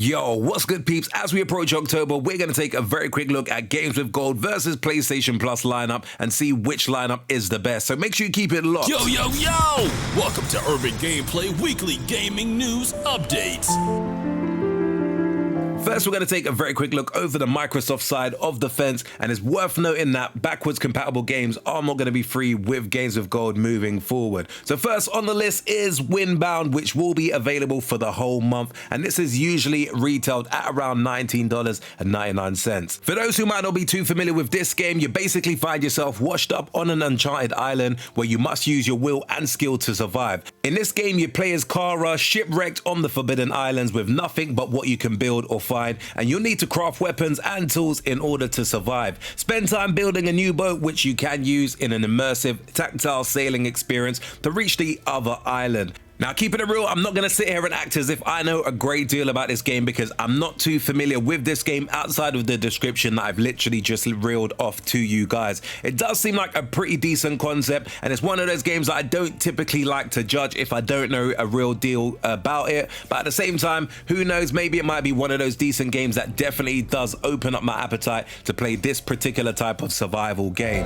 Yo, what's good peeps? As we approach October, we're going to take a very quick look at Games with Gold versus PlayStation Plus lineup and see which lineup is the best. So make sure you keep it locked. Yo! Welcome to Urban Gameplay Weekly Gaming News Updates. First, we're going to take a very quick look over the Microsoft side of the fence, and it's worth noting that backwards compatible games are not going to be free with Games with Gold moving forward. So first on the list is Windbound, which will be available for the whole month, and this is usually retailed at around $19.99. For those who might not be too familiar with this game, you basically find yourself washed up on an uncharted island where you must use your will and skill to survive. In this game, you play as Kara, shipwrecked on the Forbidden Islands with nothing but what you can build or find, and you'll need to craft weapons and tools in order to survive. Spend time building a new boat which you can use in an immersive tactile sailing experience to reach the other island. Now, keeping it real, I'm not going to sit here and act as if I know a great deal about this game because I'm not too familiar with this game outside of the description that I've literally just reeled off to you guys. It does seem like a pretty decent concept, and it's one of those games that I don't typically like to judge if I don't know a real deal about it. But at the same time, who knows, maybe it might be one of those decent games that definitely does open up my appetite to play this particular type of survival game.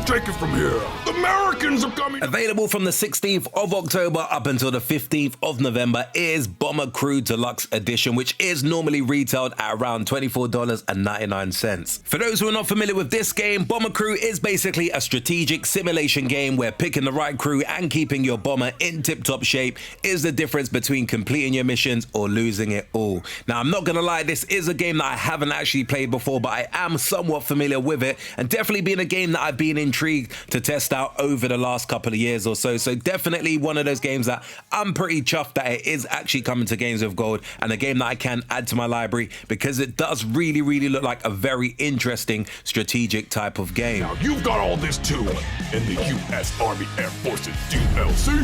Take it from here. The Americans are coming. Available from the 16th of October up until the 15th of November is Crew Deluxe Edition, which is normally retailed at around $24.99. For those who are not familiar with this game, Bomber Crew is basically a strategic simulation game where picking the right crew and keeping your bomber in tip-top shape is the difference between completing your missions or losing it all. Now, I'm not gonna lie, this is a game that I haven't actually played before, but I am somewhat familiar with it, and definitely been a game that I've been intrigued to test out over the last couple of years or so. So definitely one of those games that I'm pretty chuffed that it is actually coming to Games with Gold, and a game that I can add to my library because it does really look like a very interesting strategic type of game. Now you've got all this too in the U.S. Army Air Forces DLC.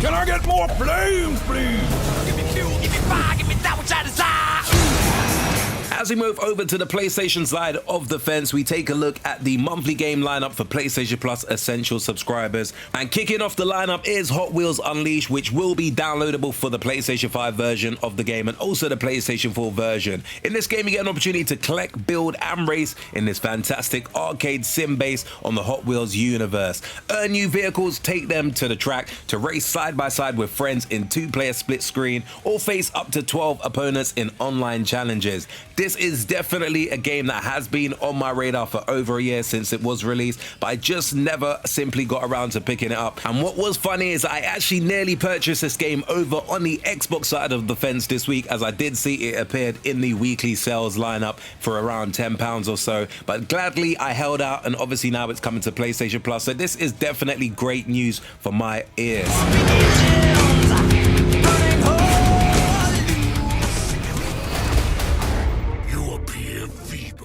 Can I get more flames, please? Give me fuel, give me fire, give me that which I desire. As we move over to the PlayStation side of the fence, we take a look at the monthly game lineup for PlayStation Plus Essential subscribers. And kicking off the lineup is Hot Wheels Unleashed, which will be downloadable for the PlayStation 5 version of the game and also the PlayStation 4 version. In this game, you get an opportunity to collect, build, and race in this fantastic arcade sim base on the Hot Wheels universe. Earn new vehicles, take them to the track to race side by side with friends in two-player split screen, or face up to 12 opponents in online challenges. This is definitely a game that has been on my radar for over a year since it was released, but I just never simply got around to picking it up. And what was funny is I actually nearly purchased this game over on the Xbox side of the fence this week, as I did see it appeared in the weekly sales lineup for around £10 or so. But gladly I held out, and obviously now it's coming to PlayStation Plus. So this is definitely great news for my ears.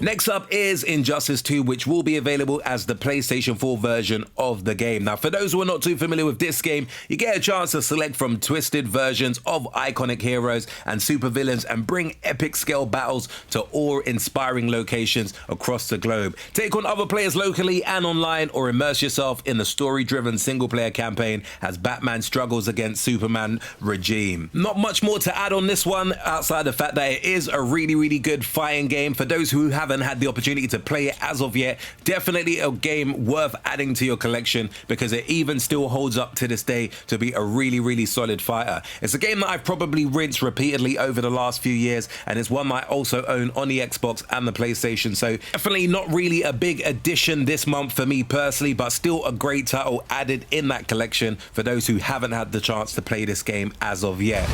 Next up is Injustice 2, which will be available as the PlayStation 4 version of the game. Now, for those who are not too familiar with this game, you get a chance to select from twisted versions of iconic heroes and supervillains and bring epic scale battles to awe-inspiring locations across the globe. Take on other players locally and online, or immerse yourself in the story-driven single-player campaign as Batman struggles against Superman regime. Not much more to add on this one outside the fact that it is a really good fighting game. For those who haven't had the opportunity to play it as of yet, definitely a game worth adding to your collection because it even still holds up to this day to be a really solid fighter. It's a game that I've probably rinsed repeatedly over the last few years, and it's one that I also own on the Xbox and the PlayStation, so definitely not really a big addition this month for me personally, but still a great title added in that collection for those who haven't had the chance to play this game as of yet.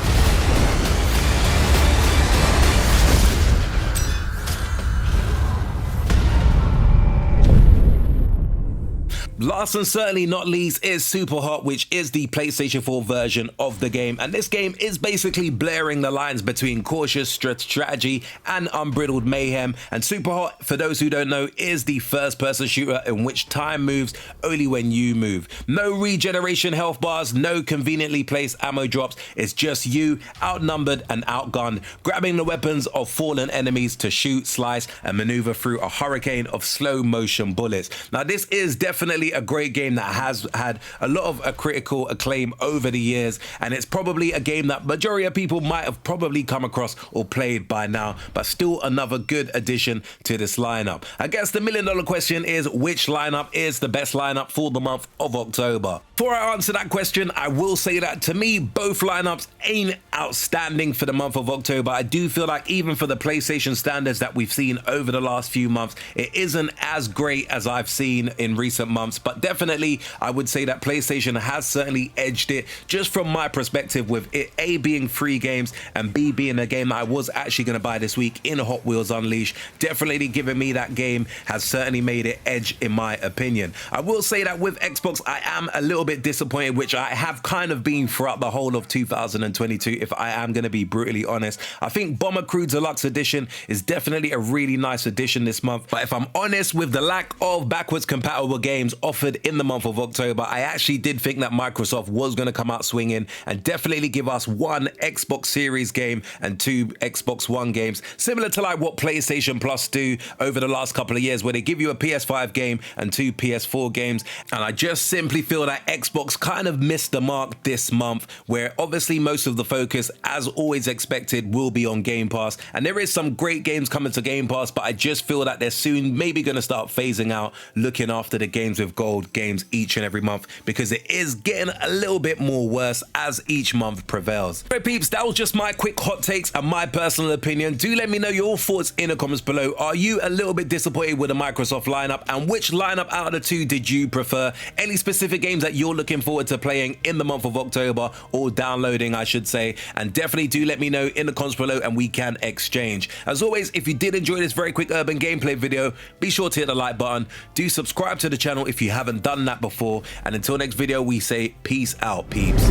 Last and certainly not least is Super Hot, which is the PlayStation 4 version of the game. And this game is basically blurring the lines between cautious strategy and unbridled mayhem. And Super Hot, for those who don't know, is the first-person shooter in which time moves only when you move. No regeneration health bars, no conveniently placed ammo drops. It's just you, outnumbered and outgunned, grabbing the weapons of fallen enemies to shoot, slice, and maneuver through a hurricane of slow-motion bullets. Now, this is definitely definitely a great game that has had a lot of critical acclaim over the years, and it's probably a game that majority of people might have probably come across or played by now, but still another good addition to this lineup. I guess the $1 million question is, which lineup is the best lineup for the month of October? Before I answer that question, I will say that to me, both lineups ain't outstanding for the month of October. I do feel like even for the PlayStation standards that we've seen over the last few months, it isn't as great as I've seen in recent months, but definitely I would say that PlayStation has certainly edged it, just from my perspective, with it A, being free games, and B, being a game that I was actually going to buy this week in Hot Wheels Unleashed. Definitely giving me that game has certainly made it edge in my opinion. I will say that with Xbox, I am a little bit disappointed, which I have kind of been throughout the whole of 2022, if I am going to be brutally honest. I think Bomber Crew Deluxe Edition is definitely a really nice addition this month, but if I'm honest, with the lack of backwards compatible games offered in the month of October, I actually did think that Microsoft was going to come out swinging and definitely give us 1 Xbox Series game and 2 Xbox One games, similar to like what PlayStation Plus do over the last couple of years, where they give you a PS5 game and 2 PS4 games. And I just simply feel that Xbox kind of missed the mark this month, where obviously most of the focus, as always expected, will be on Game Pass, and there is some great games coming to Game Pass, but I just feel that they're soon maybe going to start phasing out looking after the games with gold games each and every month, because it is getting a little bit more worse as each month prevails. Right, peeps, that was just my quick hot takes and my personal opinion. Do let me know your thoughts in the comments below. Are you a little bit disappointed with the Microsoft lineup, and which lineup out of the two did you prefer? Any specific games that you're looking forward to playing in the month of October, or downloading I should say, and definitely do let me know in the comments below and we can exchange. As always, if you did enjoy this very quick urban gameplay video, be sure to hit the like button, do subscribe to the channel if you haven't done that before, and until next video we say peace out, peeps.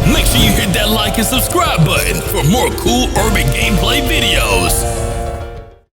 Make sure you hit that like and subscribe button for more cool urban gameplay videos.